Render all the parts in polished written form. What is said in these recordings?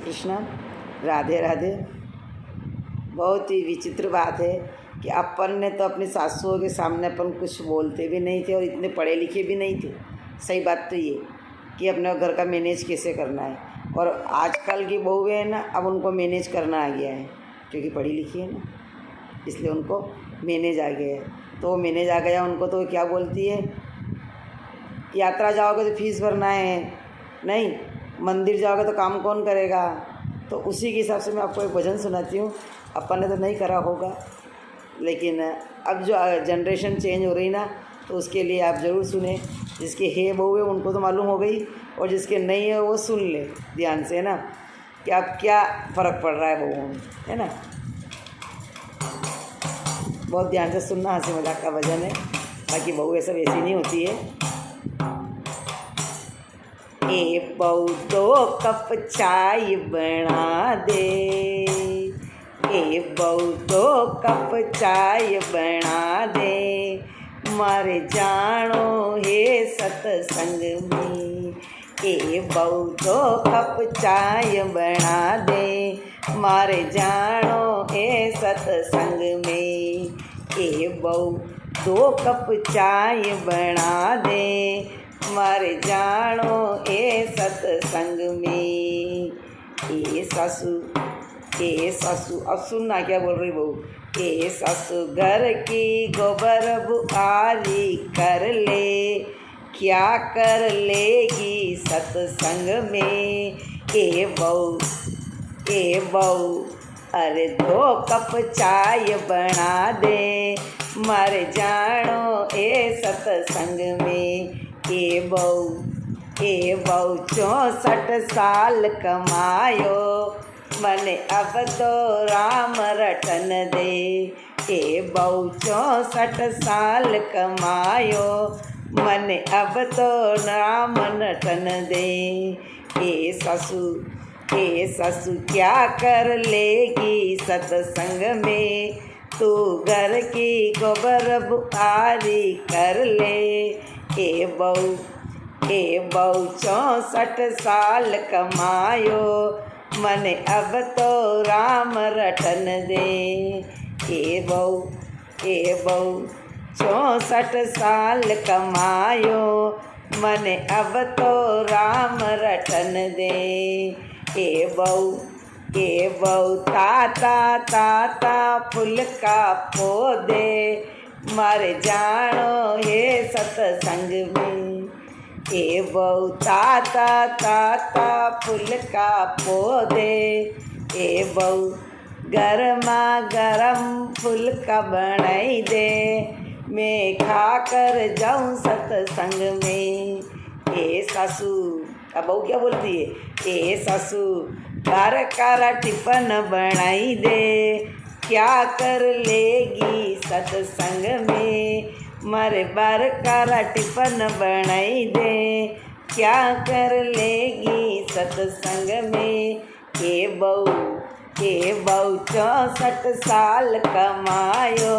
कृष्ण, राधे राधे। बहुत ही विचित्र बात है कि अपन ने तो अपनी सासुओं के सामने अपन कुछ बोलते भी नहीं थे और इतने पढ़े लिखे भी नहीं थे। सही बात तो ये कि अपने घर का मैनेज कैसे करना है, और आजकल की बहुएं हैं ना, अब उनको मैनेज करना आ गया है क्योंकि पढ़ी लिखी है ना, इसलिए उनको मैनेज आ गया है। तो मैनेज आ गया उनको, तो क्या बोलती है, यात्रा जाओगे तो फीस भरना है, नहीं मंदिर जाओगे तो काम कौन करेगा। तो उसी के हिसाब से मैं आपको एक भजन सुनाती हूँ। अपन ने तो नहीं करा होगा, लेकिन अब जो जनरेशन चेंज हो रही ना, तो उसके लिए आप ज़रूर सुने। जिसके है बहू है उनको तो मालूम हो गई, और जिसके नहीं है वो सुन ले ध्यान से, है ना, कि अब क्या फ़र्क पड़ रहा है बहुओं में, है ना। बहुत ध्यान से सुनना, हंसी मजाक का भजन है, बाकी बहू ये सब ऐसी नहीं होती है। ए बहू 2 कप चाय बना दे, ए बहू 2 कप चाय बना दे, मारे जानो हे सत्संग में। ए बहू 2 कप चाय बना दे, मारे जानो हे सत्संग में। ए बहू 2 कप चाय बना दे, मारे जानो ए सत्संग में। ए सासू अब सुनना क्या बोल रही बहू। ए सासू घर की गोबर बुआरी कर ले, क्या कर लेगी सत्संग में। ए बहू अरे 2 कप चाय बना दे, मर जानो ए सत्संग में। ए बहू 64 साल कमायो, मने अब तो राम रटन दे। ए बहू 64 साल कमायो, मने अब तो राम रटन दे। ए सासू क्या कर लेगी सत्संग में, तू घर की गोबर बुआरी कर ले। ए बहू 64 साल कमायो, मने अब तो राम रटन दे। ए बहू 64 साल कमायो, मने अब तो राम रटन दे। ए बहू ताता फूल का पौधे, मर जानो हे सत्संग में। ए बहू ताता फूल का पौधे, ए बहू गरमा गरम फूल का बनाई दे, मैं खा कर जाऊँ सत्संग में। ए सासू, अब बहू क्या बोलती है। ए सासू घर का टिफन बनाई दे, क्या कर लेगी सत्संग में। मरे बार का टिफन बनाई दे, क्या कर लेगी सत्संग में। ए बहू 64 साल कमायो,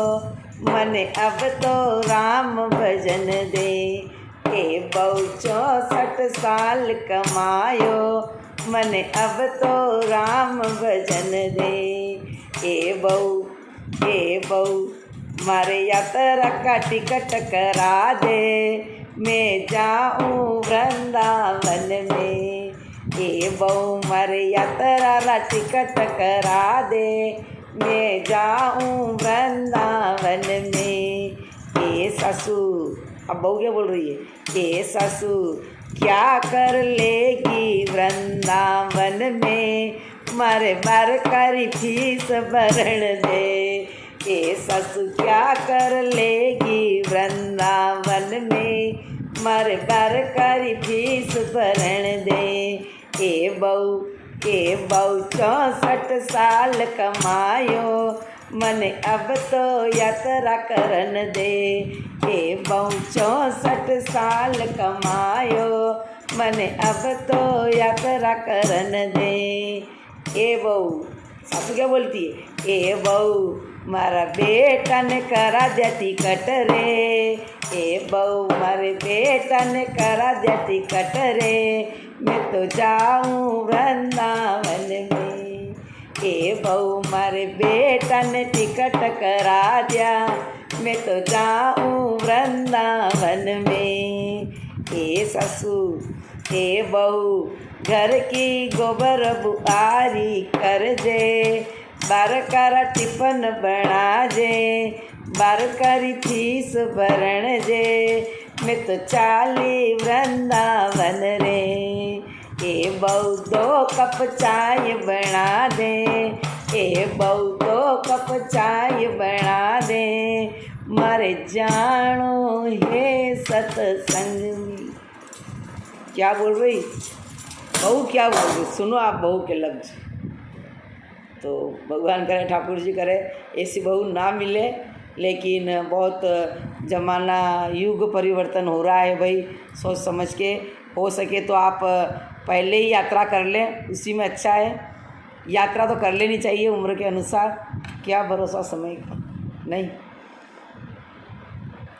मने अब तो राम भजन दे। ए बहू 64 साल कमायो, मने अब तो राम भजन दे। ए बहू मारे यात्रा का टिकट करा दे, मैं जाऊँ वृंदावन में। ए बहू मारे यात्रा का टिकट करा दे, मैं जाऊँ वृंदावन में। ए सासू, अब बहू क्या बोल रही है। ए सासू क्या कर लेगी वृंदावन में, मारे बार करी फीस भरण दे। ए सासू क्या कर लेगी वृंदावन में, मारे बार करी फीस भरण दे। ए बहू 64 साल कमायो, मने अब तो यात्रा करन दे। ए बहू 64 साल कमायो, मने अब तो यात्रा करन दे। ए बहू, सासू क्या बोलती है। ए बहू मारा बेटा ने करा दिया टिकट रे, ए बहू मारे बेटा ने करा दिया टिकट रे, मैं तो जाऊँ वृंदावन ए बहू मारे बेटा ने टिकट करा दिया, मैं तो जाऊँ वृंदावन में। ए ससुर ए बहू घर की गोबर बुआरी कर जे, बार कर टिफन बना जे, बार करी फीस भरण जे, मैं तो चाली वृंदावन रे। ए बहू 2 कप चाय बना दे, ए बहू 2 कप चाय बना दे, मारे जानो है सत्संग में। क्या बोल रही बहू, क्या बोल रही? सुनो आप बहू के लफ्ज। तो भगवान करे, ठाकुर जी करे ऐसी बहू ना मिले, लेकिन बहुत ज़माना युग परिवर्तन हो रहा है भाई। सोच समझ के हो सके तो आप पहले ही यात्रा कर लें, उसी में अच्छा है। यात्रा तो कर लेनी चाहिए उम्र के अनुसार, क्या भरोसा समय का, नहीं।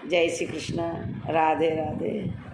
जय श्री कृष्ण, राधे राधे।